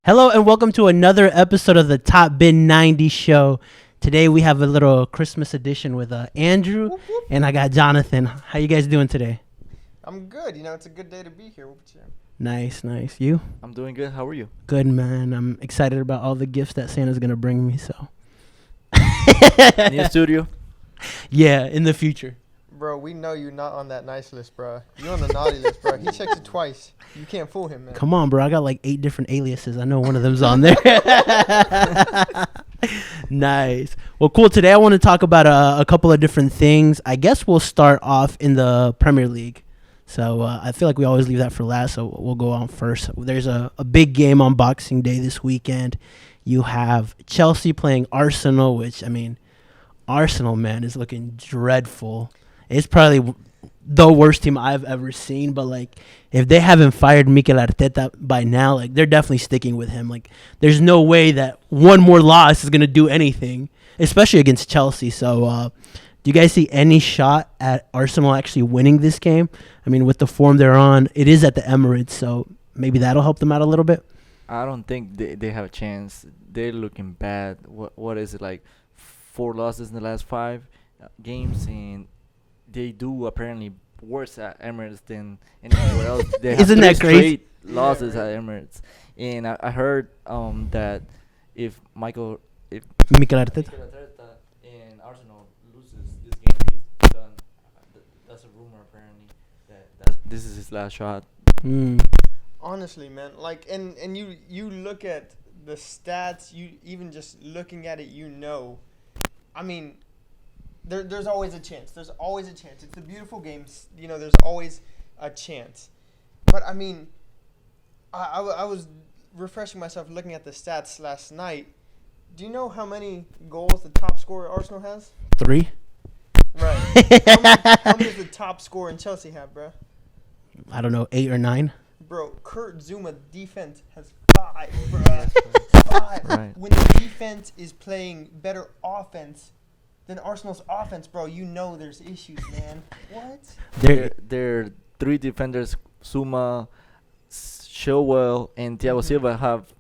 Hello and welcome to another episode of the Top Bin 90 show. Today we have a little Christmas edition with Andrew and I got Jonathan. How you guys doing today? I'm good. It's a good day to be here with you. Nice. You? I'm doing good. How are you? Good, man. I'm excited about all the gifts that Santa's going to bring me, so. New studio? Yeah, in the future. Bro, we know you're not on that nice list, bro. You're on the naughty list, bro. He checks it twice. You can't fool him, man. Come on, bro. I got like 8 different aliases. I know one of them's on there. Nice. Well, cool. Today I want to talk about a couple of different things. I guess we'll start off in the Premier League. So I feel like we always leave that for last, so we'll go on first. There's a big game on Boxing Day this weekend. You have Chelsea playing Arsenal, which, I mean, Arsenal, man, is looking dreadful. It's probably the worst team I've ever seen, but, like, if they haven't fired Mikel Arteta by now, like, they're definitely sticking with him. Like, there's no way that one more loss is going to do anything, especially against Chelsea. So, do you guys see any shot at Arsenal actually winning this game? I mean, with the form they're on, it is at the Emirates, so maybe that'll help them out a little bit. I don't think they have a chance. They're looking bad. What is it, like 4 losses in the last 5 games? And they do apparently worse at Emirates than anywhere else. They have Isn't that crazy? losses at Emirates. And I heard that if Mikel Arteta. Mikel Arteta and Arsenal loses this game, he's done. That's a rumor apparently that this is his last shot. Honestly, man, like, and you look at the stats, you even just looking at it, I mean, there's always a chance. There's always a chance. It's the beautiful games, there's always a chance. But, I mean, I was refreshing myself looking at the stats last night. Do you know how many goals the top scorer Arsenal has? 3. Right. How many does the top scorer in Chelsea have, bro? I don't know, 8 or 9. Bro, Kurt Zuma defense has 5, bro. 5. Right. When the defense is playing better offense than Arsenal's offense, bro, there's issues, man. What? Their 3 defenders, Zuma, Chilwell, and Thiago Silva, have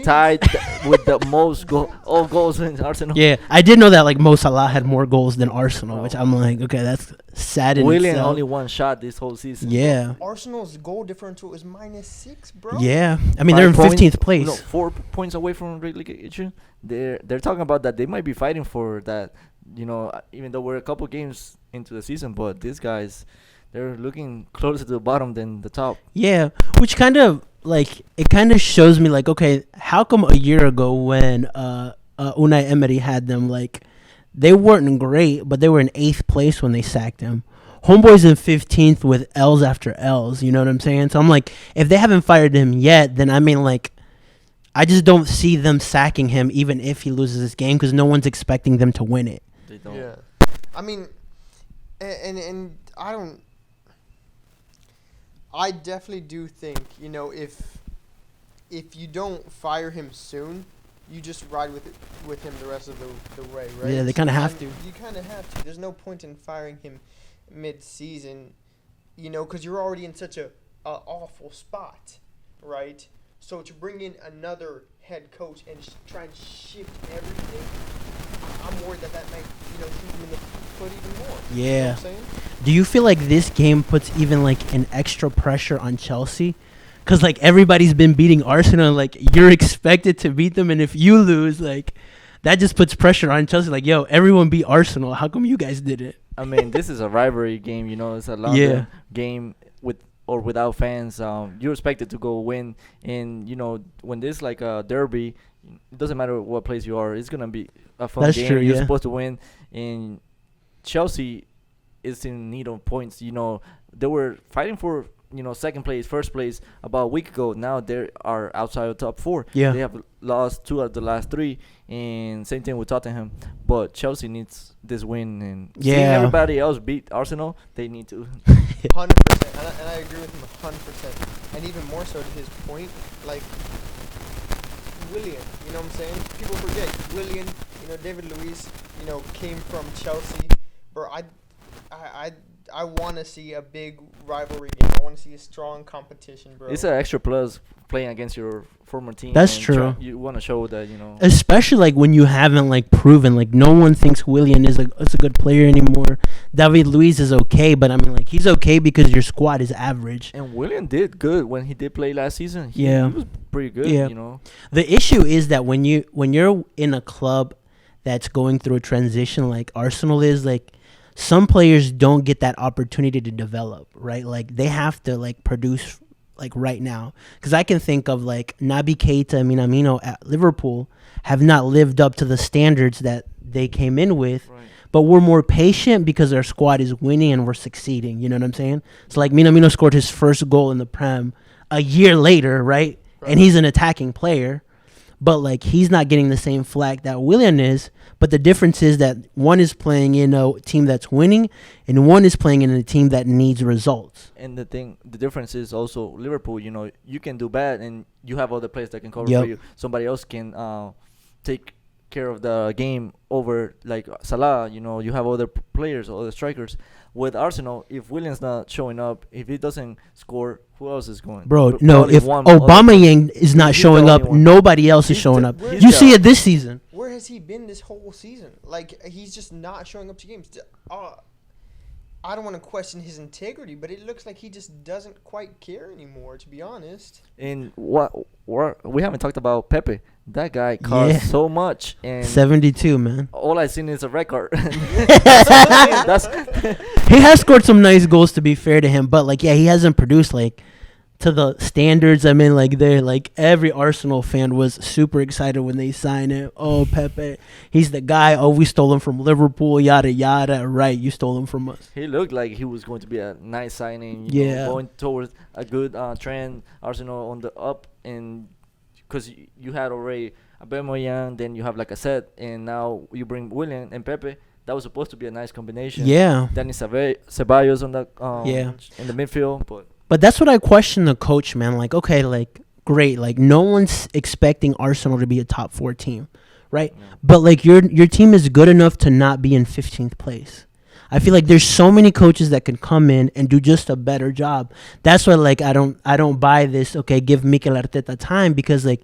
tied with the most goals in Arsenal. Yeah, I did know that, like, Mo Salah had more goals than Arsenal, which I'm like, okay, that's sad in Willian itself. only 1 shot this whole season. Yeah. Arsenal's goal differential is -6, bro. Yeah. I mean, they're in 15th place. No, 4 points away from relegation. They're talking about that they might be fighting for that, even though we're a couple games into the season, but these guys, they're looking closer to the bottom than the top. Yeah, which kind of, like, it kind of shows me, like, okay, how come a year ago when Unai Emery had them, like, they weren't great, but they were in 8th place when they sacked him. Homeboy's in 15th with L's after L's, you know what I'm saying? So I'm like, if they haven't fired him yet, then I mean, like, I just don't see them sacking him even if he loses this game because no one's expecting them to win it. They don't. Yeah. I mean, and I don't. I definitely do think, if you don't fire him soon, you just ride with him the rest of the way, right? Yeah, they kind of have to. You kind of have to. There's no point in firing him mid-season, because you're already in such a awful spot, right? So to bring in another head coach and try and shift everything, I'm worried that might, shoot him in the foot even more. Yeah. You know what I'm saying? Do you feel like this game puts even, like, an extra pressure on Chelsea? Because, like, everybody's been beating Arsenal. Like, you're expected to beat them. And if you lose, like, that just puts pressure on Chelsea. Like, yo, everyone beat Arsenal. How come you guys didn't? I mean, this is a rivalry game, It's a London game with or without fans. You're expected to go win. And, when there's, like, a derby, it doesn't matter what place you are. It's going to be a fun That's game. True, You're yeah. supposed to win. And Chelsea is in need of points. They were fighting for, second place, first place about a week ago. Now they are outside of top 4. Yeah. They have lost 2 of the last 3. And same thing with Tottenham. But Chelsea needs this win. And seeing everybody else beat Arsenal, they need to. 100%. And I agree with him 100%. And even more so to his point, like, Willian, you know what I'm saying? People forget Willian, David Luiz, came from Chelsea. Bro, I I want to see a big rivalry game. I want to see a strong competition, bro. It's an extra plus playing against your former team. That's and true. You want to show that, Especially like when you haven't like proven, like no one thinks Willian is a good player anymore. David Luiz is okay, but I mean like he's okay because your squad is average. And William did good when he did play last season. He was pretty good, Yeah. The issue is that when you're in a club that's going through a transition like Arsenal is, like some players don't get that opportunity to develop, right? Like they have to like produce like right now. Because I can think of like Naby Keita and Minamino at Liverpool have not lived up to the standards that they came in with. Right. But we're more patient because our squad is winning and we're succeeding. You know what I'm saying? So like Minamino scored his first goal in the Prem a year later, right? And he's an attacking player. But like he's not getting the same flack that Willian is. But the difference is that one is playing in a team that's winning and one is playing in a team that needs results. And the difference is also Liverpool, you can do bad and you have other players that can cover Yep. for you. Somebody else can take care of the game over like Salah, you have other players, other strikers. With Arsenal, if Willian's not showing up, if he doesn't score, who else is going? Bro, no, Probably if one other- Aubameyang is not He's the showing only up, one. nobody else is He's showing the- up. he's You the- see it this season. Where has he been this whole season? Like he's just not showing up to games. I don't want to question his integrity, but it looks like he just doesn't quite care anymore, to be honest. And we haven't talked about Pepe. That guy costs Yeah. so much, and 72, man. all I've seen is a record. That's He has scored some nice goals, to be fair to him, but like, yeah, he hasn't produced like to the standards. I mean, like every Arsenal fan was super excited when they signed him. Oh, Pepe, he's the guy. Oh, we stole him from Liverpool. Yada yada. Right, you stole him from us. He looked like he was going to be a nice signing. Yeah. Going towards a good trend. Arsenal on the up, and because you had already Aubameyang, then you have like a set, and now you bring Willian and Pepe. That was supposed to be a nice combination. Yeah. Danny Ceballos on the in the midfield, But that's what I question the coach, man. Like, okay, like, great. Like, no one's expecting Arsenal to be a top 4 team, right? Yeah. But, like, your team is good enough to not be in 15th place. I feel like there's so many coaches that can come in and do just a better job. That's why, like, I don't buy this, okay, give Mikel Arteta time, because, like,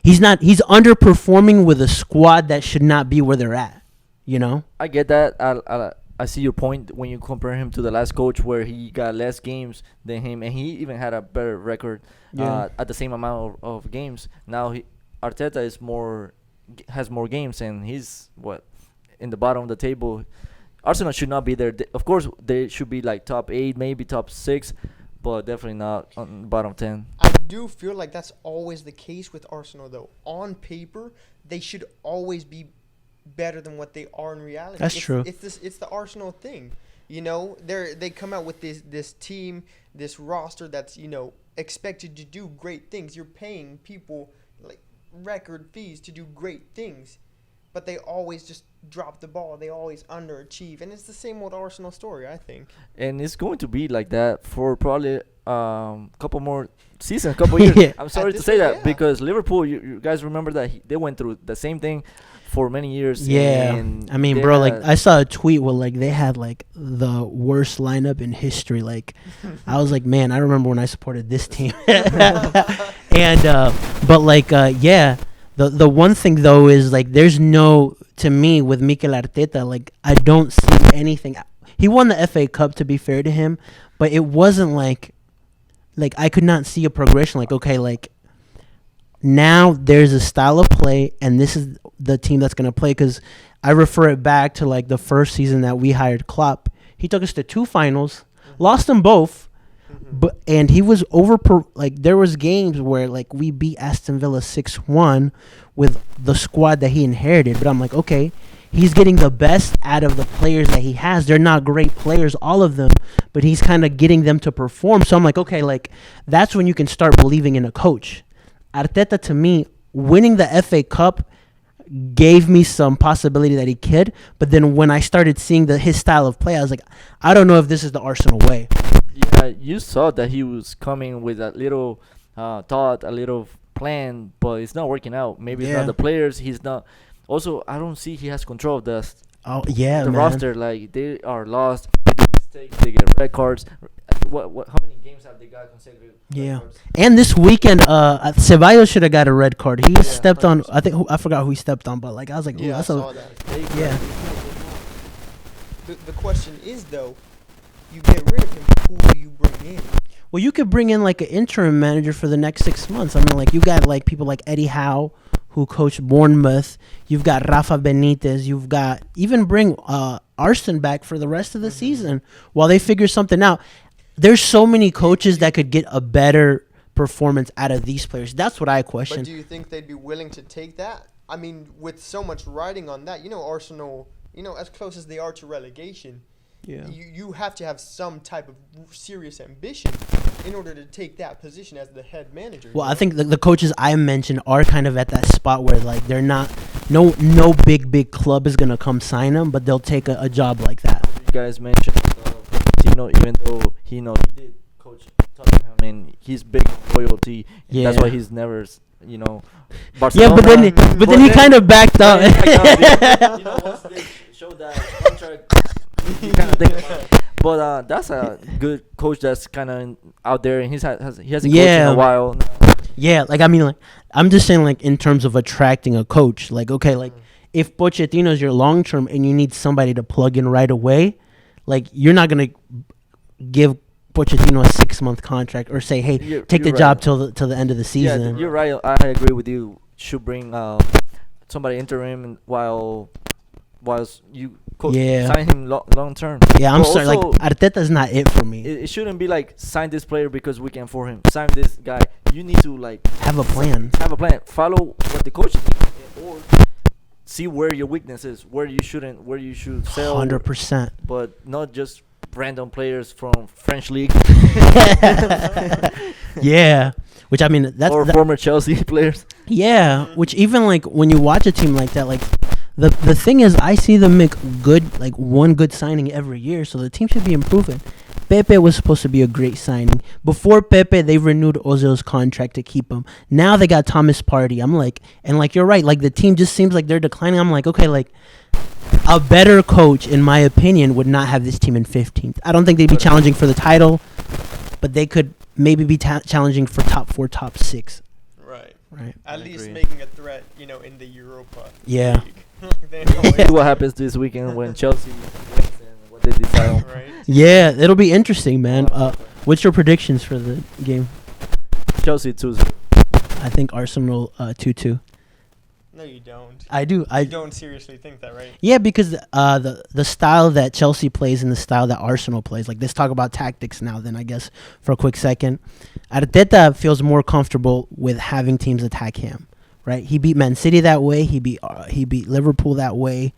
he's underperforming with a squad that should not be where they're at, you know? I get that. I see your point when you compare him to the last coach, where he got less games than him, and he even had a better record at the same amount of games. Now Arteta has more games, and he's in the bottom of the table. Arsenal should not be there. Of course, they should be like top 8, maybe top 6, but definitely not on bottom 10. I do feel like that's always the case with Arsenal, though. On paper, they should always be better than what they are in reality. That's true. It's the Arsenal thing. They come out with this team, this roster that's, expected to do great things. You're paying people like record fees to do great things, but they always just drop the ball. They always underachieve, and it's the same old Arsenal story, I think. And it's going to be like that for probably couple more seasons, couple years. Yeah. I'm sorry At to this say rate, that, yeah. because Liverpool, you guys remember that they went through the same thing for many years. Yeah. and I mean, they bro, like, had- I saw a tweet where, like, they had, like, the worst lineup in history. Like, I was like, man, I remember when I supported this team. And, but, like, yeah, the one thing, though, is, like, to me, with Mikel Arteta, like, I don't see anything. He won the FA Cup, to be fair to him, but it wasn't, like, I could not see a progression. Like, okay, like, now there's a style of play, and this is the team that's going to play. Because I refer it back to, like, the first season that we hired Klopp. He took us to 2 finals, lost them both, and he was there was games where, like, we beat Aston Villa 6-1 with the squad that he inherited. But I'm like, okay, he's getting the best out of the players that he has. They're not great players, all of them, but he's kind of getting them to perform. So I'm like, okay, like, that's when you can start believing in a coach. Arteta, to me, winning the FA Cup gave me some possibility that he could. But then when I started seeing his style of play, I was like, I don't know if this is the Arsenal way. Yeah, you saw that he was coming with a little thought, a little plan, but it's not working out. Maybe it's Yeah. not the players. He's not. Also, I don't see he has control of the Oh, yeah, the man. roster. Like, they are lost. They do mistakes. They get red cards. What? How many games have they got consecutive? Yeah. Red cards? And this weekend, Ceballos should have got a red card. He stepped on. 100%. I forgot who he stepped on, but like I was like, ooh, Yeah, I that's saw a. that. Yeah. The question is though, you get rid of him, who do you bring in? Well, you could bring in like an interim manager for the next 6 months. I mean, like you got like people like Eddie Howe, who coached Bournemouth. You've got Rafa Benitez. You've got even bring Arsene back for the rest of the season while they figure something out. There's so many coaches that could get a better performance out of these players. That's what I question. But do you think they'd be willing to take that? I mean, with so much riding on that, Arsenal, as close as they are to relegation, you have to have some type of serious ambition in order to take that position as the head manager. Well, I think the coaches I mentioned are kind of at that spot where like they're not no big club is gonna come sign them, but they'll take a job like that. You guys mentioned Tino, even though he did coach Tottenham and he's big on loyalty. Yeah. That's why he's never Barcelona. Yeah, but then he kind of backed up. Once they showed that contract, he kind of think about it. But that's a good coach that's kind of out there, and he hasn't coached in a while. Yeah, like I mean, like I'm just saying, like in terms of attracting a coach, like okay, like if Pochettino's your long term and you need somebody to plug in right away, like you're not gonna give Pochettino a 6-month contract or say, hey, take the job till the end of the season. Yeah, you're right. I agree with you. Should bring somebody interim while you sign him long term. Yeah, I'm sorry. Like Arteta's not it for me. It shouldn't be like sign this player because we can afford him. Sign this guy. You need to like have a plan. Follow what the coach needs, or see where your weakness is, where you should sell. 100%. But not just random players from French league. Yeah, which I mean that's former Chelsea players. Yeah, which even like when you watch a team like that, like the thing is, I see them make one good signing every year, so the team should be improving. Pepe was supposed to be a great signing. Before Pepe, they renewed Ozil's contract to keep him. Now they got Thomas Partey. I'm like, and like you're right, like the team just seems like they're declining. I'm like, okay, like a better coach, in my opinion, would not have this team in 15th. I don't think they'd be challenging for the title, but they could maybe be challenging for top 4, top 6. Right. At least making a threat, in the Europa. Yeah. See what happens this weekend when Chelsea wins and what they decide on. Right. Yeah, it'll be interesting, man. What's your predictions for the game? Chelsea 2-0. I think Arsenal 2-2. No, you don't. I do. You don't seriously think that, right? Yeah, because the style that Chelsea plays and the style that Arsenal plays. Like, let's talk about tactics now then, I guess, for a quick second. Arteta feels more comfortable with having teams attack him, right? He beat Man City that way. He beat Liverpool that way.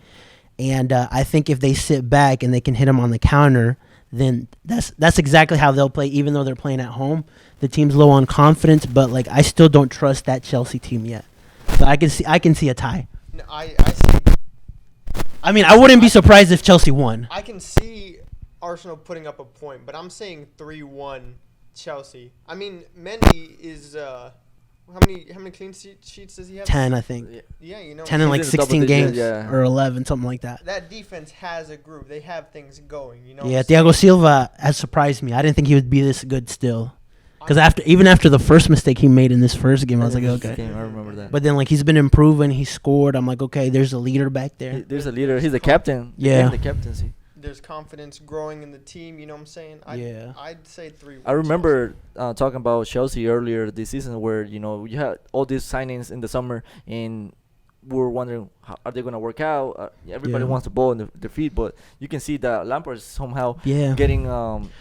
And I think if they sit back and they can hit him on the counter, then that's exactly how they'll play, even though they're playing at home. The team's low on confidence, but, like, I still don't trust that Chelsea team yet. So I can see a tie. No, I see. I mean, I wouldn't be surprised if Chelsea won. I can see Arsenal putting up a point, but I'm saying 3-1 Chelsea. I mean, Mendy is how many clean sheets does he have? 10, I think. Yeah, 10 in like 16 games yeah. or 11, something like that. That defense has a groove. They have things going. Yeah, Thiago Silva has surprised me. I didn't think he would be this good still. Because even after the first mistake he made in this first game, I was like, okay. I remember that. But then, like, he's been improving. He scored. I'm like, okay, there's a leader back there. There's a leader. He's the captain. Yeah. The captaincy. There's confidence growing in the team. You know what I'm saying? I'd say 3-1. I remember talking about Chelsea earlier this season where, you had all these signings in the summer and we were wondering, how are they going to work out? Everybody wants the ball in their feet, but you can see that Lampard is somehow getting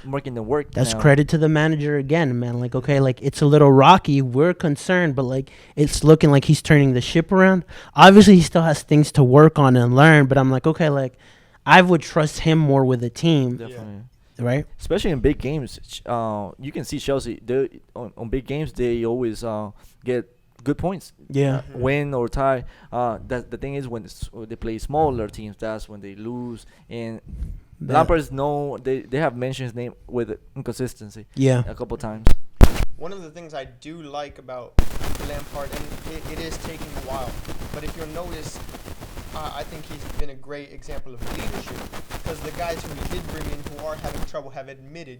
making the work. That's credit to the manager again, man. Like, okay, like it's a little rocky. We're concerned, but like it's looking like he's turning the ship around. Obviously, he still has things to work on and learn, but I'm like, okay, like I would trust him more with the team. Definitely. Right? Especially in big games. You can see Chelsea, on big games, they always get good points. Yeah. Win or tie. That the thing is when they play smaller teams, that's when they lose. And Lampard's they have mentioned his name with inconsistency. Yeah. A couple times. One of the things I do like about Lampard, and it is taking a while, but if you'll notice, I think he's been a great example of leadership, because the guys who he did bring in who are having trouble have admitted,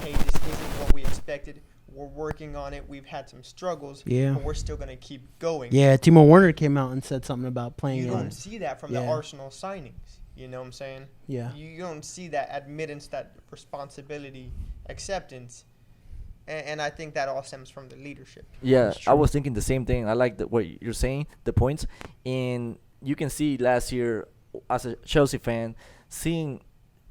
hey, this isn't what we expected. We're working on it. We've had some struggles, Yeah. but we're still going to keep going. Yeah, Timo Werner came out and said something about playing. You don't see that from the Yeah. Arsenal signings. You know what I'm saying? Yeah. You don't see that admittance, that responsibility, acceptance. And I think that all stems from the leadership. Yeah, That's I true. was thinking the same thing. I like what you're saying, the points, and you can see last year as a Chelsea fan, seeing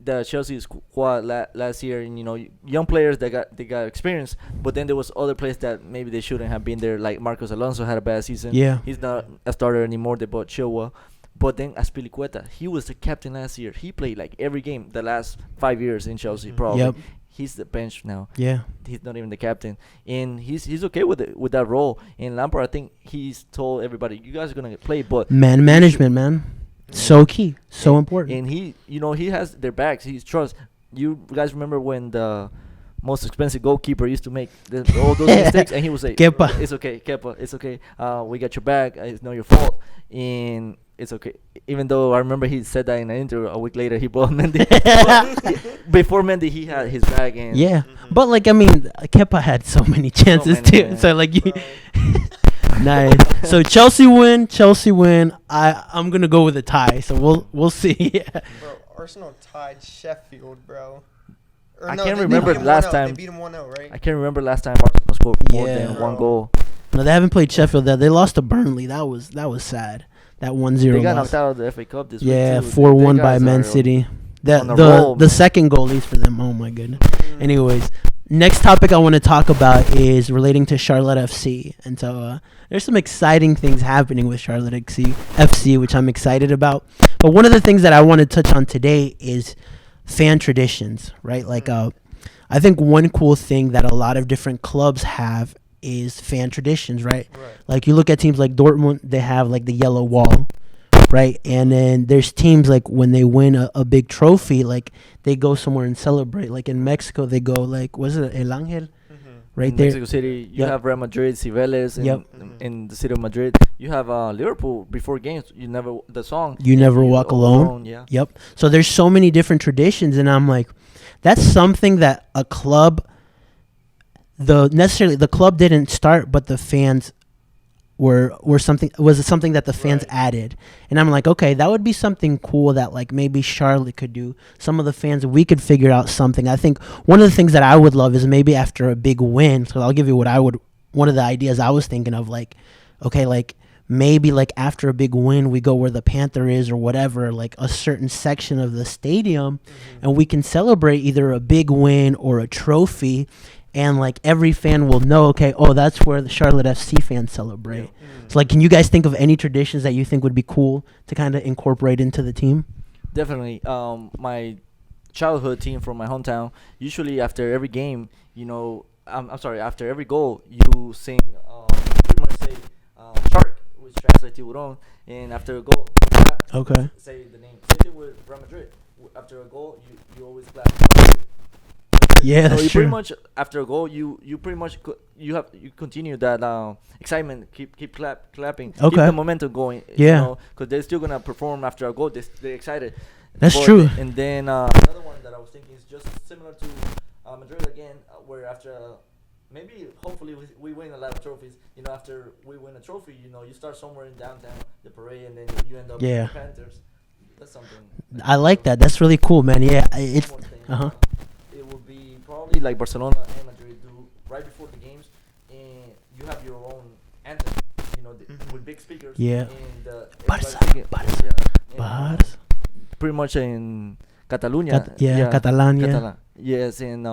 the Chelsea squad last year, and young players that got experience, but then there was other players that maybe they shouldn't have been there. Like Marcos Alonso had a bad season. Yeah. He's not a starter anymore. They bought Chilwell. But then Azpilicueta, he was the captain last year. He played like every game the last 5 years in Chelsea, probably. Yep. He's the bench now. Yeah. He's not even the captain, and he's okay with it, with that role. And Lampard, I think he's told everybody, you guys are gonna play, but Man management, man. So key. So important. and he has their backs. He's trust. You guys remember when the most expensive goalkeeper used to make all those mistakes, and he would say, Kepa. "It's okay, Kepa. It's okay. We got your back. It's not your fault." And it's okay. Even though I remember he said that in an interview a week later, he bought Mendy. Before Mendy, he had his bag. And Yeah. But, like, I mean, Kepa had so many chances, many, too. man. So, like, you. Bro. Nice. So, Chelsea win. I'm going to go with a tie. So, we'll see. Yeah. Bro, Arsenal tied Sheffield, bro. I no, can't they remember beat 'em last 1-0. time. They beat him 1-0, right? I can't remember last time Arsenal scored more than Yeah. one goal. No, they haven't played Sheffield. They lost to Burnley. That was sad. That 1-0 They got loss. knocked out of the FA Cup this Yeah, week too. 4-1 They by guys Man are City. on a The roll, man. second goal leads for them. Oh my goodness. Mm. Anyways, next topic I want to talk about is relating to Charlotte FC, and so there's some exciting things happening with Charlotte FC, which I'm excited about. But one of the things that I want to touch on today is fan traditions, right? Like, I think one cool thing that a lot of different clubs have is fan traditions, right? Right. Like, you look at teams like Dortmund, they have like the yellow wall, right? And then there's teams like when they win a big trophy, like they go somewhere and celebrate. Like in Mexico, they go like, was it El Ángel? Right in there. Mexico City, you Yep. have Real Madrid, Cibeles, Yep. in the city of Madrid. You have Liverpool before games. The song. You Never Walk Alone. Yeah. Yep. So there's so many different traditions, and I'm like, that's something that a club, the club didn't start, but the fans was something that the fans Right. added. And I'm like, okay, that would be something cool that like maybe Charlotte could do. Some of the fans, we could figure out something. I think one of the things that I would love is maybe after a big win. So I'll give you one of the ideas I was thinking of, like, okay, like maybe like after a big win, we go where the Panther is or whatever, like a certain section of the stadium, and we can celebrate either a big win or a trophy. And like every fan will know, okay, oh, that's where the Charlotte FC fans celebrate. So like, can you guys think of any traditions that you think would be cool to kind of incorporate into the team? Definitely. My childhood team from my hometown. Usually after every game, I'm sorry, after every goal, you sing. Pretty much say shark, which translates to tiburón, and after a goal, you clap, Okay. say the name. Same thing with Real Madrid. After a goal, you always clap. Yeah, So that's you true. pretty much after a goal, you pretty much you continue that excitement, keep clapping, keep Okay. the momentum going. Yeah. Because they're still gonna perform after a goal. They're excited. That's But true. And then another one that I was thinking is just similar to Madrid again, where after maybe hopefully we win a lot of trophies. After we win a trophy, you start somewhere in downtown, the parade, and then you end up Yeah. with the Panthers. That's something. I like that. That's really cool, man. Yeah, it's One more thing, uh-huh. It would be probably like Barcelona and Madrid do right before the games, and you have your own anthem, with big speakers. Yeah. And Barça, everybody singing. Barça, Yeah. And, Barça. pretty much in Catalonia. Catalan, yeah. Catalan. Yes, and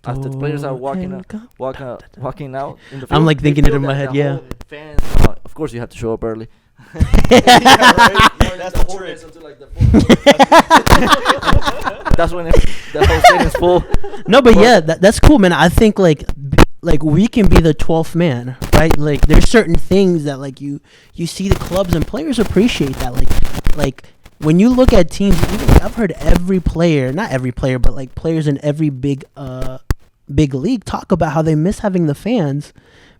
after the players are walking out in the field, I'm like they thinking it feel in my that head, the yeah. whole Fans, of course, you have to show up early. That's the trick. Until like the That's when the whole stadium's full. No, but yeah, that's cool, man. I think like we can be the 12th man, right? Like there's certain things that like you see the clubs and players appreciate that. Like when you look at teams, even I've heard every player, not every player, but like players in every big league talk about how they miss having the fans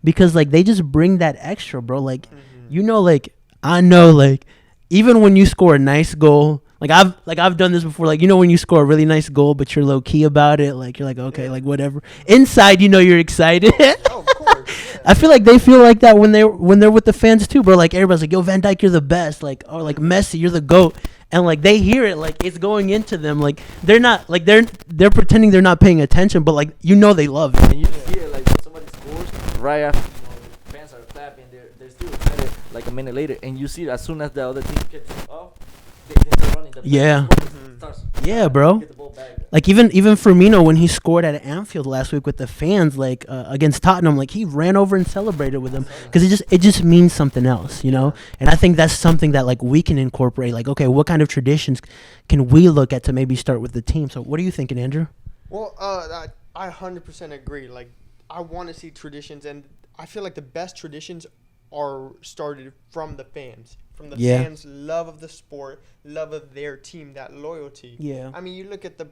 because like they just bring that extra, bro. Like like I know like even when you score a nice goal, like I've done this before, like, you know, when you score a really nice goal but you're low key about it, like you're like, okay, like whatever. Inside, you know, you're excited. Oh, of course. Yeah. I feel like they feel like that when they're with the fans too, bro. Like everybody's like, yo, Van Dijk, you're the best, like, or like Messi, you're the GOAT. And like they hear it, like it's going into them, like they're not, like they're pretending they're not paying attention, but like, you know, they love it. And you see it like when somebody scores right after, fans are clapping, they're still excited like a minute later, and you see as soon as the other team gets off, they start running. Yeah. Starts Yeah, bro. get the ball back. Like even Firmino, when he scored at Anfield last week with the fans, like against Tottenham, like he ran over and celebrated with them because it just means something else, you know. And I think that's something that like we can incorporate. Like, okay, what kind of traditions can we look at to maybe start with the team? So what are you thinking, Andrew? Well, I 100% agree. Like, I want to see traditions, and I feel like the best traditions are started from the fans. From the fans' love of the sport, love of their team, that loyalty. Yeah. I mean, you look at the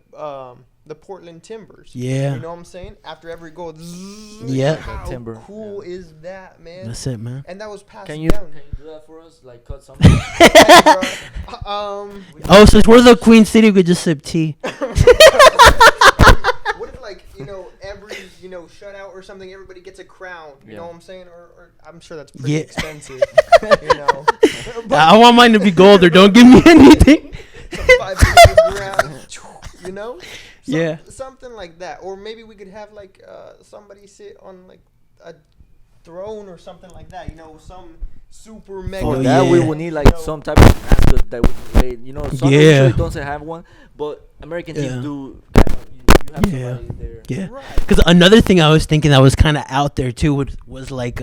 Portland Timbers. Yeah. You know what I'm saying? After every goal, Yeah. how Timber. cool is that, man? That's it, man. And that was passed Can you down. do that for us? Like cut something. Hey, bro. Oh, since we're the Queen City, we could just sip tea. What if, like, you know, every, you know, shutout or something, everybody gets a crown? You know what I'm saying? Or I'm sure that's pretty expensive. You know, I want mine to be gold, or don't give me anything. some 5 ground, you know? Yeah. Something like that. Or maybe we could have, like, somebody sit on, like, a throne or something like that. You know, some super mega. For Oh, that, yeah. we will need like some type of mascot that we play. You know, some Yeah. usually don't have one, but American teams Yeah. do. Kind of, you have Yeah. somebody there. Yeah. Right. Because another thing I was thinking that was kind of out there too was like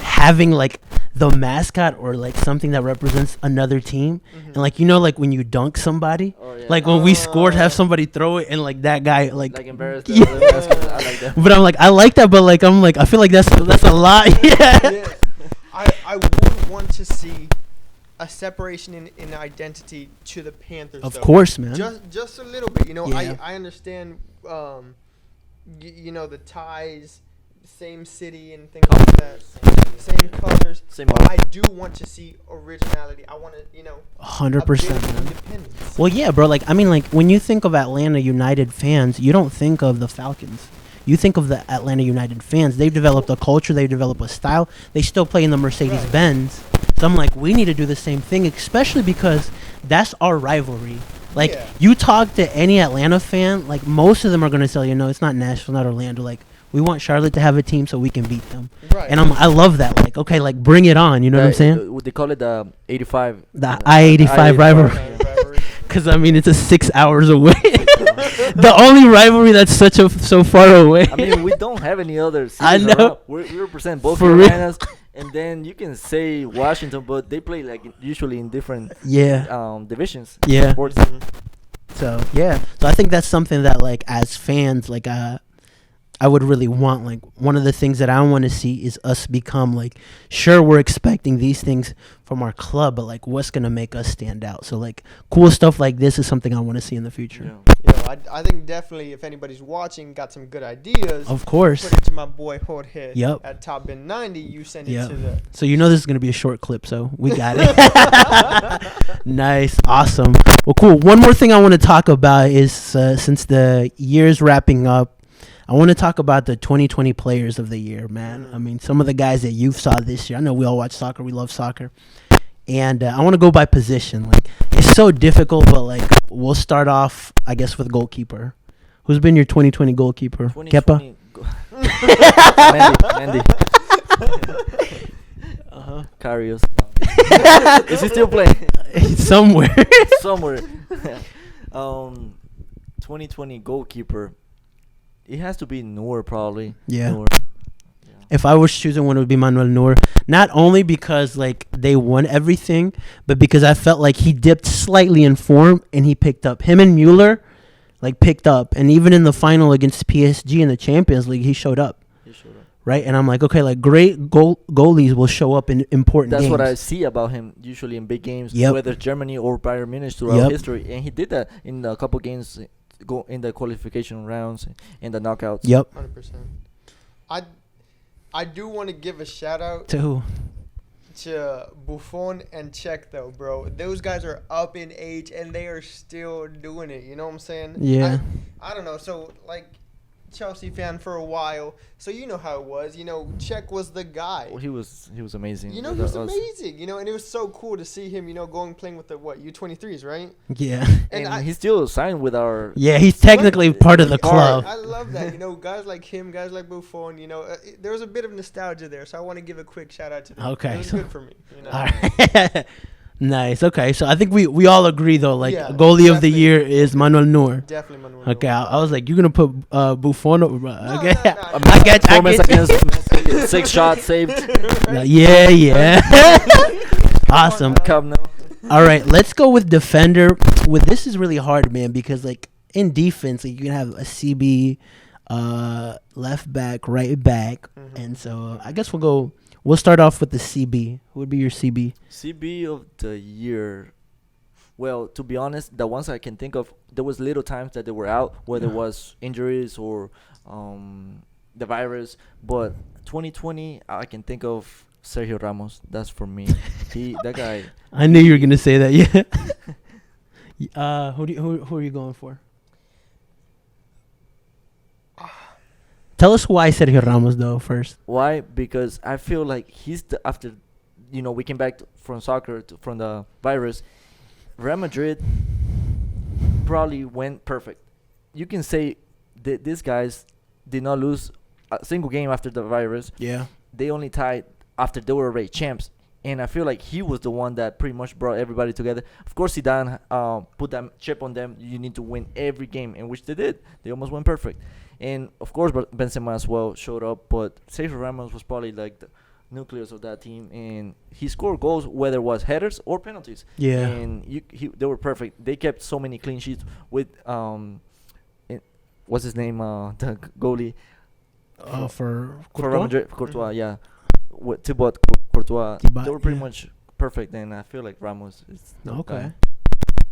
having like the mascot or like something that represents another team. And like, you know, like when you dunk somebody, Oh, yeah. like when we scored, have somebody throw it and like that guy like Embarrassed. Yeah. The other mascot. I like that. but I'm like, I like that, but like I'm like, I feel like that's a lot. Yeah. Yeah. I would want to see a separation in identity to the Panthers. Of though. course, man. Just a little bit. You know, Yeah. I understand. You know, the ties, same city and things like that, same colors. Same but art. I do want to see originality. I want to, you know, 100%, a bit of man. independence. Well, yeah, bro. Like, I mean, like when you think of Atlanta United fans, you don't think of the Falcons. You think of the Atlanta United fans. They've developed a culture. They've developed a style. They still play in the Mercedes-Benz. So I'm like, we need to do the same thing, especially because that's our rivalry. Like, Yeah. you talk to any Atlanta fan, like most of them are gonna tell you, no, it's not Nashville, not Orlando. Like, we want Charlotte to have a team so we can beat them. Right. And I love that. Like, okay, like bring it on. You know what I'm saying? They call it the 85. The I-85 rivalry. Rivalry. Because I mean, it's 6 hours away. The only rivalry that's so far away. I mean, we don't have any other cities I know. around. We represent both For real. Carolinas, and then you can say Washington, but they play like usually in different Yeah. divisions. Yeah. Sports. So yeah. So I think that's something that like as fans, like I would really want. Like one of the things that I want to see is us become like, sure, we're expecting these things from our club, but like what's gonna make us stand out? So like cool stuff like this is something I want to see in the future. Yeah. You know, I think definitely if anybody's watching, got some good ideas. Of course. Put it to my boy Jorge. Yep. At Top Bin 90, you send Yep. it to the. So you know this is gonna be a short clip, so we got it. Nice, awesome. Well, cool. One more thing I want to talk about is since the year's wrapping up, I want to talk about the 2020 players of the year, man. I mean, some of the guys that you've saw this year. I know we all watch soccer. We love soccer. And I want to go by position. Like, it's so difficult, but, like, we'll start off, I guess, with goalkeeper. Who's been your 2020 goalkeeper? Kepa? 2020 Mandy. Uh-huh. Karius. Is he still playing? Somewhere. Somewhere. 2020 goalkeeper. It has to be Noor, probably. Yeah. Noor. If I was choosing one, it would be Manuel Neuer. Not only because, like, they won everything, but because I felt like he dipped slightly in form and he picked up. Him and Mueller, like, picked up. And even in the final against PSG in the Champions League, he showed up. Right? And I'm like, okay, like, great goalies will show up in important That's games. what I see about him usually in big games, Yep. whether Germany or Bayern Munich throughout Yep. history. And he did that in a couple games, go in the qualification rounds, in the knockouts. Yep. 100%. I do want to give a shout out To who? to Buffon and Czech, though, bro. Those guys are up in age, and they are still doing it. You know what I'm saying? Yeah. I don't know. So, like, Chelsea fan for a while, so you know how it was. You know, Czech was the guy. Well, he was amazing. You know, he was amazing. You know, and it was so cool to see him. You know, playing with the U23s, right? Yeah. And he still signed with our. Yeah, he's technically part of the club. I love that. You know, guys like him, guys like Buffon. You know, there was a bit of nostalgia there, so I want to give a quick shout out to them. Okay, It was good for me. You know? All right. Nice. Okay, so I think we all agree though. Like Yeah, goalie of the definitely. year is Manuel Neuer. Definitely Manuel. Okay, Neuer. I was like, you're gonna put Buffon over. Okay, no. I get you. 4 minutes against 6 shots saved. Yeah. Awesome. Come now. All right, let's go with defender. With this is really hard, man, because like in defense, like you can have a CB, left back, right back, and so I guess we'll start off with the CB. Who would be your CB? CB of the year. Well, to be honest, the ones I can think of, there was little times that they were out, whether it was injuries or the virus. But 2020, I can think of Sergio Ramos. That's for me. That guy. I knew you were gonna say that. Yeah. Who are you going for? Tell us why Sergio Ramos though first. Why? Because I feel like after, we came back from soccer from the virus. Real Madrid probably went perfect. You can say that these guys did not lose a single game after the virus. Yeah. They only tied after they were already champs. And I feel like he was the one that pretty much brought everybody together. Of course, Zidane put that chip on them. You need to win every game, in which they did. They almost went perfect. And, of course, Benzema as well showed up. But Sergio Ramos was probably like the nucleus of that team. And he scored goals, whether it was headers or penalties. Yeah. And they were perfect. They kept so many clean sheets with, what's his name, the goalie. For Real Madrid, Courtois, yeah. With Thibaut Courtois, they were pretty much perfect, and I feel like Ramos is okay.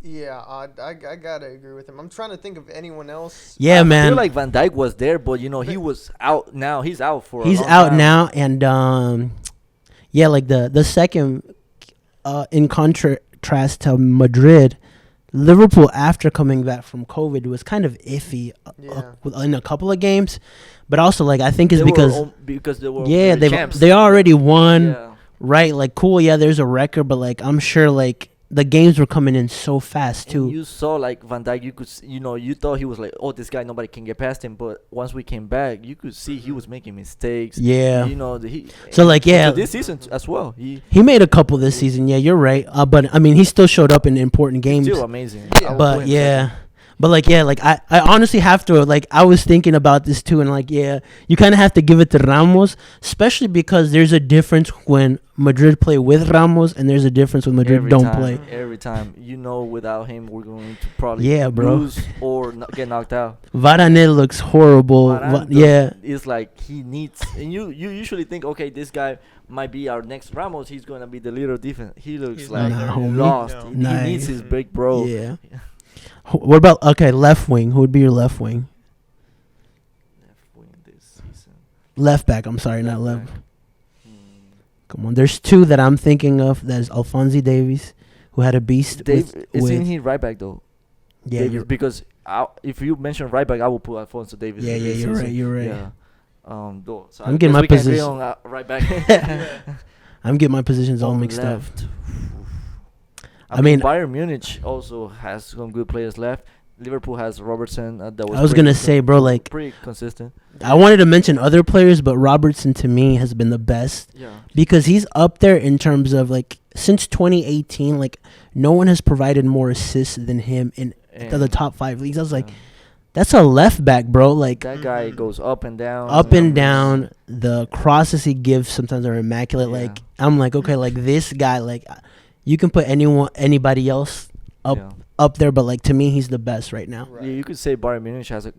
Yeah, I gotta agree with him. I'm trying to think of anyone else. Yeah, man. I feel like Van Dijk was there, but he was out now. He's out for. He's a long out time. now, and yeah, like the second, in contrast to Madrid, Liverpool after coming back from COVID was kind of iffy in a couple of games. But also, like, I think it's because they were champs. they already won, Yeah. right? Like, cool, yeah, there's a record, but like, I'm sure like the games were coming in so fast too. And you saw like Van Dijk, you could you thought he was like, oh, this guy, nobody can get past him. But once we came back, you could see he was making mistakes. Yeah. So like, so this season as well, he made a couple this season. Yeah, you're right. But I mean, he still showed up in important games. still amazing. Yeah. But yeah. But like, yeah, like I honestly have to, like, I was thinking about this too, and like, yeah, you kind of have to give it to Ramos, especially because there's a difference when Madrid play with Ramos and there's a difference when Madrid don't play. Every time, without him, we're going to probably lose or get knocked out. Varane looks horrible. It's like he needs, and you usually think, okay, this guy might be our next Ramos. He's going to be the leader of defense. He looks He's like lost. No. He Nice. needs his break, bro. Yeah. What about left wing? Who would be your left wing? Left wing this season. Left back. I'm sorry, not left. back. Come on, there's two that I'm thinking of. There's Alphonso Davies, who had a beast. Isn't he right back though? Yeah, Davies, because if you mention right back, I will put Alphonso Davies. Yeah, this you're season. right. You're right. Yeah. So I'm getting my position on, right back. I'm getting my positions all On mixed up. left. I mean, Bayern Munich also has some good players left. Liverpool has Robertson. That was I was gonna say, bro, like, pretty consistent. I wanted to mention other players, but Robertson to me has been the best Yeah. because he's up there in terms of like since 2018, like no one has provided more assists than him in the top 5 leagues. I was like, that's a left back, bro. Like that guy goes up and down. up and down. The crosses he gives sometimes are immaculate. Yeah. Like I'm like, okay, like this guy, like you can put anybody else up there, but like to me, he's the best right now. Right. Yeah, you could say Bayern Munich has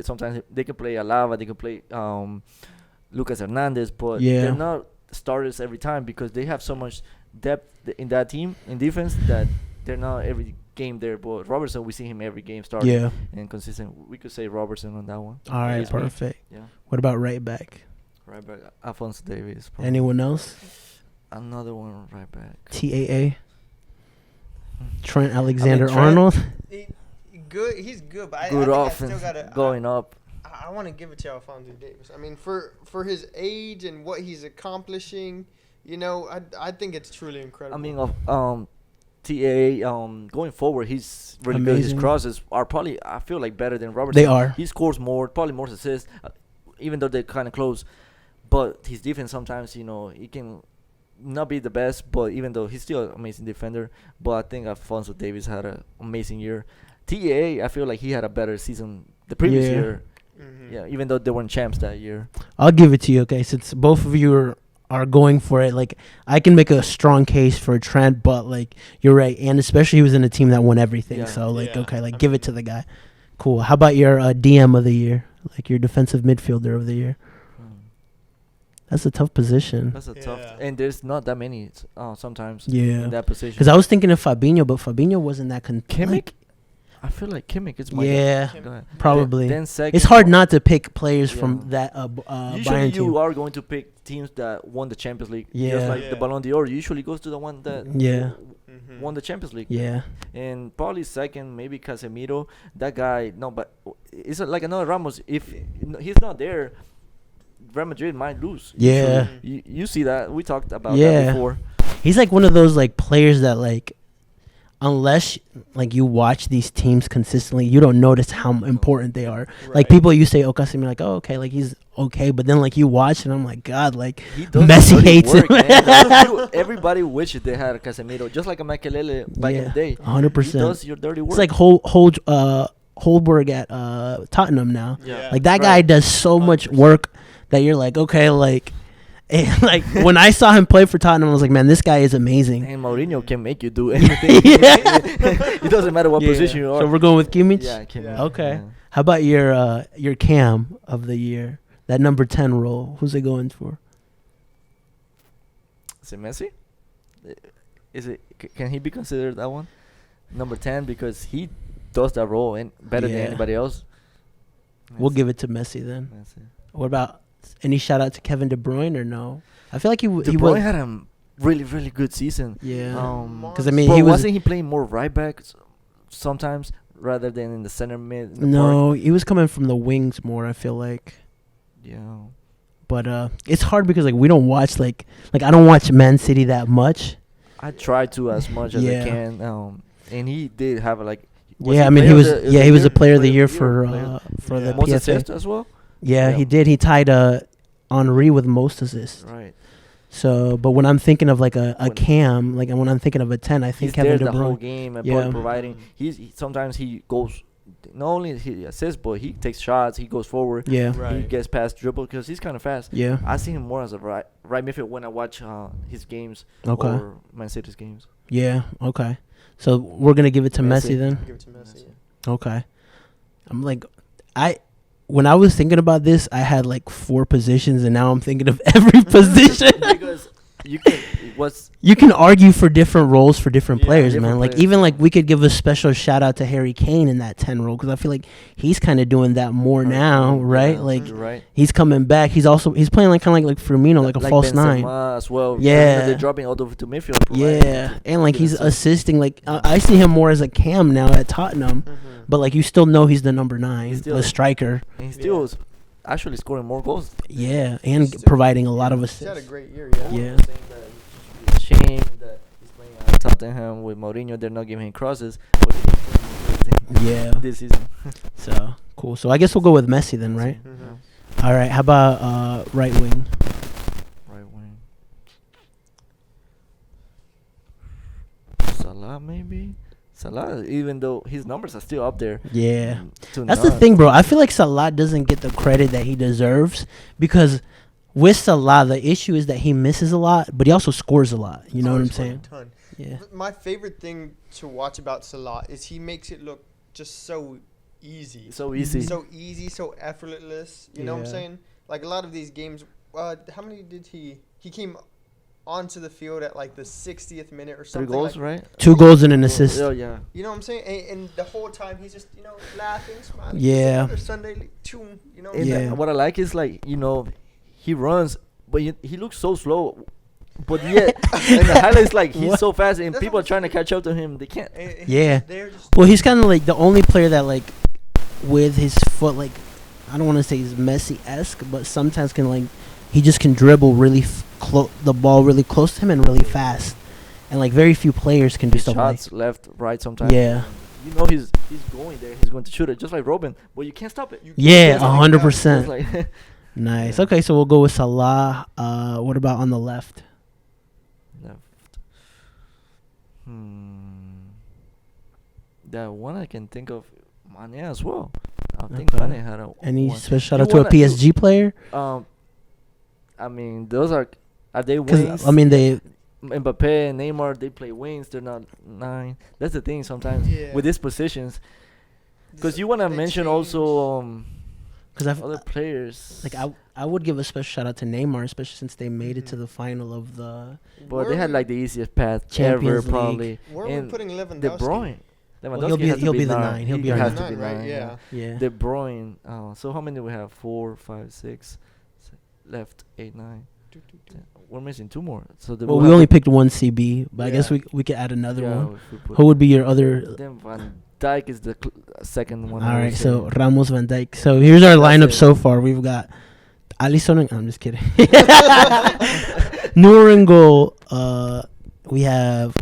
sometimes they can play Alava, they can play Lucas Hernandez, but they're not starters every time because they have so much depth in that team in defense that they're not every game there. But Robertson, we see him every game starting and consistent. We could say Robertson on that one. All right, perfect. Yeah. What about right back? Right back, Alphonso Davies. Anyone else? Another one right back. TAA. Trent I mean, Alexander-Arnold. Good. He's good, but Good I think I still offense gotta going up. I want to give it to Alphonso Davies. I mean, for his age and what he's accomplishing, I think it's truly incredible. I mean, TAA going forward, he's really good. His Amazing. crosses are probably, I feel like, better than Robertson. They are. He scores more, probably more assists, even though they're kind of close. But his defense sometimes, he can not be the best, but even though he's still an amazing defender. But I think Alphonso Davies had an amazing year. TAA, I feel like he had a better season the previous Yeah. year. Mhm. Yeah, even though they weren't champs that year. I'll give it to you, okay? Since both of you are going for it, like, I can make a strong case for Trent, but, like, you're right. And especially he was in a team that won everything. Yeah. So, like, Yeah, okay, like, I give mean- it to the guy. Cool. How about your DM of the year? Like, your defensive midfielder of the year? That's a tough position. That's a tough, Yeah. and there's not that many sometimes Yeah. in that position. Because I was thinking of Fabinho, but Fabinho wasn't that Kimmich, I feel like Kimmich is my Yeah, guy. Go ahead. probably. Then second, It's hard not to pick players Yeah. from that Usually Bayern you team. are going to pick teams that won the Champions League. Yeah. Just like Yeah. the Ballon d'Or usually goes to the one that Yeah. Mhm. won the Champions League. Yeah. And probably second, maybe Casemiro. That guy, no, but it's like another Ramos. If he's not there, Real Madrid might lose. Yeah. usually. You see that. We talked about Yeah. that before. He's like one of those like players that like, unless like you watch these teams consistently, you don't notice how important they are. Like Right. people, you say, "Oh, Casemiro," like, "Oh, okay, like he's okay," but then like you watch and I'm like, God, like He does Messi dirty hates work, him. man. Everybody wishes they had a Casemiro, just like a Makelele back in the day. 100%. He does your dirty work. It's like Holberg at Tottenham now. Yeah. Like that guy Right. does so much 100%. work that you're like, okay, like, and, like when I saw him play for Tottenham, I was like, man, this guy is amazing. And Mourinho can make you do anything. Yeah. It doesn't matter what Yeah. position you are. So we're going with Kimmich. Yeah, Kimmich. Yeah. Okay. Yeah. How about your Cam of the year? That number 10 role. Who's it going for? Is it Messi? Is it? Can he be considered that one? Number 10 because he does that role and better Yeah. than anybody else. We'll give it to Messi then. Messi. What about any shout out to Kevin De Bruyne or no? I feel like De he Bruyne was. had a really really good season. Yeah. Because I mean, but he was. wasn't he playing more right back sometimes rather than in the center mid? in the No, he was coming from the wings more. I feel like. park? Yeah. But it's hard because like we don't watch like I don't watch Man City that much. I try to as much as Yeah. I can. And he did have Yeah, I mean he was a player of the year for the Yeah. most PFA. assists as well. Yeah, Yeah. he did. He tied Henri with most assists. Right. So, but when I'm thinking of like a When- Cam, like when I'm thinking of a 10, I think He's Kevin there De the whole Bruyne. game and Yeah. providing. Sometimes he goes. Not only he assists, but he takes shots. He goes forward. Yeah, He Right. gets past dribble because he's kind of fast. yeah. I see him more as a right midfield when I watch his games Okay. or Man City's games. Yeah, okay. So we're gonna give it to Messi, Messi. then. Give it to Messi. Okay. I'm like, when I was thinking about this, I had like 4 positions, and now I'm thinking of every position. Because you can You can argue for different roles for different Yeah, players, different man. Like players. even like we could give a special shout out to Harry Kane in that 10 role because I feel like he's kind of doing that more now, right? Yeah, Like you're right. he's coming back. He's playing like kind of like Firmino, like a false Benzema 9. as well. Yeah. They're dropping all over to midfield. Yeah, and like good he's assists. assisting. Like I see him more as a Cam now at Tottenham, Mhm. but like you still know he's the number 9, He's still- the striker. And he still is actually scoring more goals. Yeah, and Still- providing a lot of He's had a assists. great year. Yeah. Yeah. Saying that he should be ashamed that he's playing at Tottenham with Mourinho. They're not giving him crosses, but he's playing Yeah. this season. So cool. So I guess we'll go with Messi then, right? Mhm. All right. How about right wing? Right wing. Salah maybe. Salah, even though his numbers are still up there. Yeah. to That's the none. thing, bro. I feel like Salah doesn't get the credit that he deserves because with Salah, the issue is that he misses a lot, but he also scores a lot. You know what I'm He's scoring saying? a ton. Yeah. My favorite thing to watch about Salah is he makes it look just so easy. So easy. So easy, so effortless. You know what I'm Yeah. saying? Like a lot of these games, how many did he came onto the field at like the 60th minute or 3 something. goals, like, right? 2 goals and an assist. Oh, yeah. You know what I'm saying? And the whole time he's just, laughing, smiling. Yeah. It's another Sunday league tune, you know what I'm And Yeah. saying? what I like is, like, he runs, but he looks so slow But yeah, and the highlights like he's What? so fast, and That's people what are trying to catch up to him. They can't. Yeah. They're just Well, he's kind of like the only player that like with his foot, like I don't want to say he's Messi-esque, but sometimes can like he just can dribble really the ball really close to him and really fast, and like very few players can do His stuff like. shots left, right, sometimes. Yeah. You know he's going there. He's going to shoot it just like Robin, but you can't stop it. Yeah, Just like 100%. It's like Nice. Okay, so we'll go with Salah. What about on the left? left. That one I can think of, Mane as well. I think Okay. Mane had a Any one. special shout You out to a wanna- you- PSG player? I mean, those are they Because wings? I mean they. Mbappe and Neymar, they play wings. They're not 9. That's the thing sometimes Yeah. with these positions. Because you want to They mention change. also Because other players. like I would give a special shout out to Neymar, especially since they made it to Mhm. the final of the But they had like the easiest path Champions ever, League. probably. Where are we And putting Lewandowski? De Bruyne. Well, Lewandowski has to he'll be the 9. nine. He'll be He our has nine, to be right? 9. Yeah. yeah. De Bruyne. So how many do we have? 4, 5, 6 left. 8, 9. We're missing 2 more. So Well, we only picked one CB, but I guess Yeah. we could add another one. if we put Who would be your other? Then Van Dijk is the second one. All I would right, say. so Ramos, Van Dijk. So here's our That's lineup it. so far. We've got Alisson. I'm just kidding. Neuer in goal. We have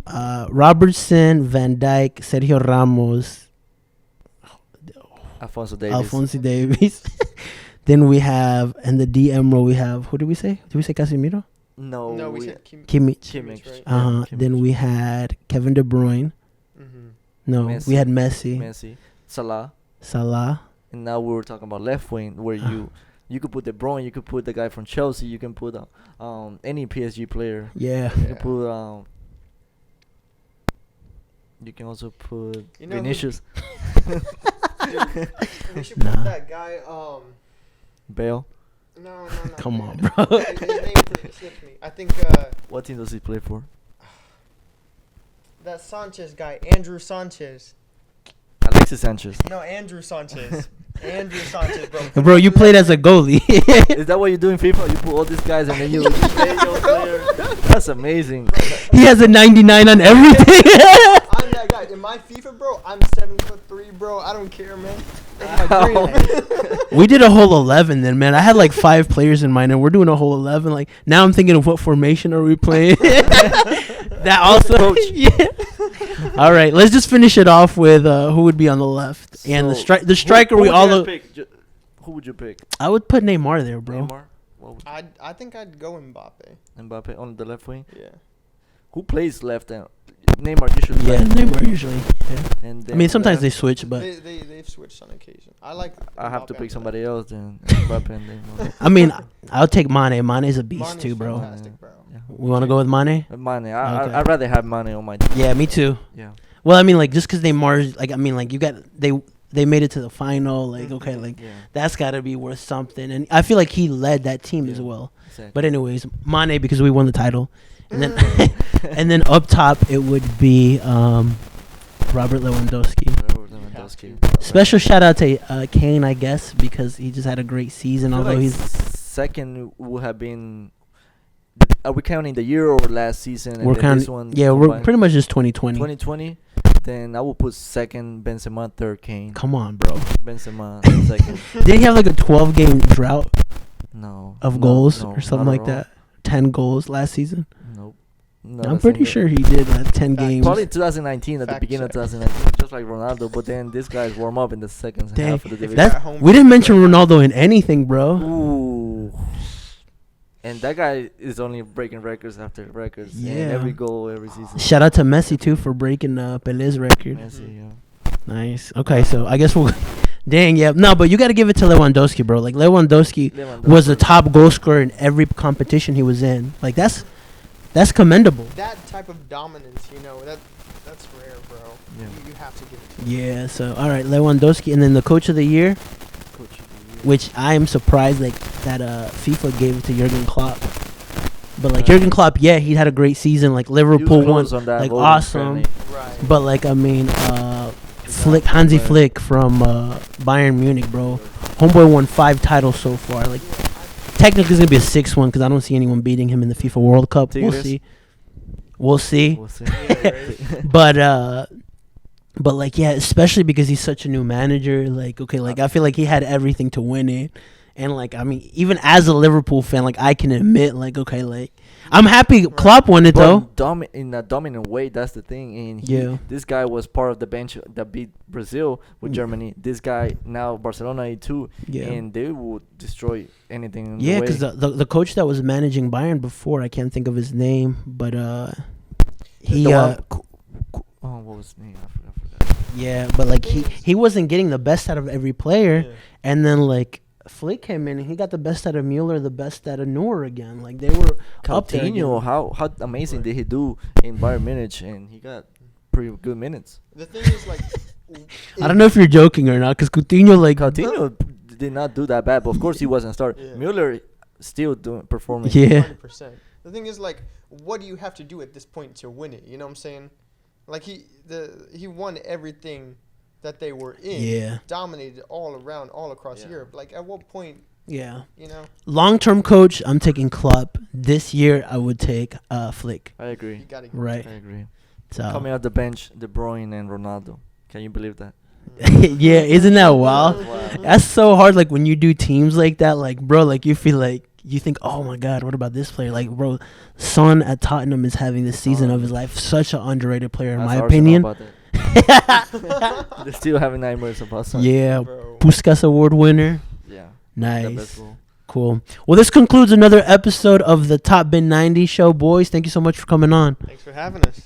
Robertson, Van Dijk, Sergio Ramos, Alfonso Davies. Alphonso Davies. Then we have in the DM row we have who did we say? Did we say Casemiro? No, No, we said Kimmich. Kimmich. right? Uh-huh. Then Kimmich. we had Kevin De Bruyne. Mm-hmm. No, Messi. we had Messi, Messi, Salah, Salah. and now we were talking about left wing, where you could put De Bruyne, you could put the guy from Chelsea, you can put any PSG player. Yeah. You Yeah. can put you can also put You know who- Vinicius, We should Nah. put that guy. Bale. No. Come on, Bale. bro. His name slips me. I think What team does he play for? that Sanchez guy, Andrew Sanchez. Alexis Sanchez. No, Andrew Sanchez. Andrew Sanchez, bro. Bro, you played as a goalie. Is that what you do in FIFA? You put all these guys and then you play your player. That's amazing. He has a 99 on everything. I'm that guy. In my FIFA, bro, I'm 7'3", bro. I don't care, man. That's my dream, man. We did a whole 11 then, man. I had like 5 players in mind, and we're doing a whole 11. Like now, I'm thinking of what formation are we playing. That also, Coach. yeah. All right, let's just finish it off with who would be on the left and the So, the striker. who We would all you look. pick? Who would you pick? I would put Neymar there, bro. Neymar? What would I think I'd go Mbappe. Mbappe on the left wing? Yeah. Who plays left? Neymar usually. Yeah, left. Neymar usually. Yeah. And I then mean, sometimes they left, switch, but They've switched on occasion. I like. I have to Mbappe pick on somebody the else then. Mbappe and Neymar. I mean, I'll take Mane. Mane's a left. beast Mane's too, bro. Fantastic, bro. Yeah. We want to go with Mane? Mane. Okay. I'd rather have Mane on my team. Yeah, me too. Yeah. Well, I mean, like just because Neymar's like, I mean, like you got they made it to the final. Like, okay, like Yeah. that's got to be worth something. And I feel like he led that team as Yeah. well. Exactly. But anyways, Mane because we won the title, and then and then up top it would be Robert Lewandowski. Robert Lewandowski. Special shout out to Kane, I guess, because he just had a great season. I feel Although like he's second would have been. Are we counting the year or last season? And we're then kind this of one we're combined? pretty much just 2020. 2020. Then I will put second Benzema, third Kane. Come on, bro. Benzema second. Did he have like a 12-game drought No. of no, goals no, or something not like at all. that? 10 goals last season. Nope. No, I'm that's pretty not sure he did 10 Fact. games. Probably 2019 at the Fact beginning of check. 2019, just like Ronaldo. But then this guy's warm up in the second Dang. half of the If division. That's- at home We didn't mention right now. Ronaldo in anything, bro. Ooh. And that guy is only breaking records after records. And Yeah. every goal, every season. Shout out to Messi too for breaking Pele's record. Messi, yeah. Nice. Okay, so I guess we'll. Dang, yeah. No, but you got to give it to Lewandowski, bro. Like Lewandowski was the top goal scorer in every competition he was in. Like that's commendable. That type of dominance, that's rare, bro. Yeah. You have to give it to him. Yeah. So all right, Lewandowski, and then the coach of the year, Coach of the year. which I am surprised like that FIFA gave it to Jurgen Klopp. But like Jurgen Klopp, yeah, he had a great season. Like He was Liverpool won, close on that like voting, awesome. apparently. Right. But like I mean, Hansi Bayern. Flick from Bayern Munich, bro. Homeboy won 5 titles so far. Like technically it's gonna be a 6-1 because I don't see anyone beating him in the FIFA World Cup. We'll Tigres. see. We'll see. We'll see. Yeah, right. But like, yeah, especially because he's such a new manager. Like, okay, like I feel like he had everything to win it, and like, I mean, even as a Liverpool fan, like I can admit, like, okay, like I'm happy Klopp won it though. But in a dominant way, that's the thing. And this guy was part of the bench that beat Brazil with Germany. This guy now Barcelona too, and they would destroy anything. In Yeah, the way. because the coach that was managing Bayern before, I can't think of his name, but he what was his name? I forgot. yeah, but like he wasn't getting the best out of every player, Yeah. and then like Flick came in and he got the best out of Mueller, the best out of Neuer again. Like they were up there. Coutinho, again. how amazing did he do in Bayern Munich, and he got pretty good minutes. The thing is, like, I don't know if you're joking or not, because Coutinho like Coutinho did not do that bad, but of course he wasn't starting. Yeah. Mueller still performing. Yeah. 100%. The thing is, like, what do you have to do at this point to win it? You know what I'm saying? Like, he won everything that they were in. Yeah. Dominated all around, all across Yeah. Europe. Like, at what point, Yeah. you know? Long-term coach, I'm taking Klopp. This year, I would take Flick. I agree. You gotta Right. I agree. So Coming off the bench, De Bruyne and Ronaldo. Can you believe that? yeah, isn't that wild? Wow. That's so hard. Like when you do teams like that, like bro, like you feel like you think, oh my god, what about this player? Like bro, Son at Tottenham is having the season of his life. Such an underrated player in Ask my Arsenal opinion. about that. They're still having nightmares about Son. Yeah, Bro. Puskas Award winner. Yeah. The best Nice. goal. Cool. Well, this concludes another episode of the Top Bin 90 show, boys. Thank you so much for coming on. Thanks for having us.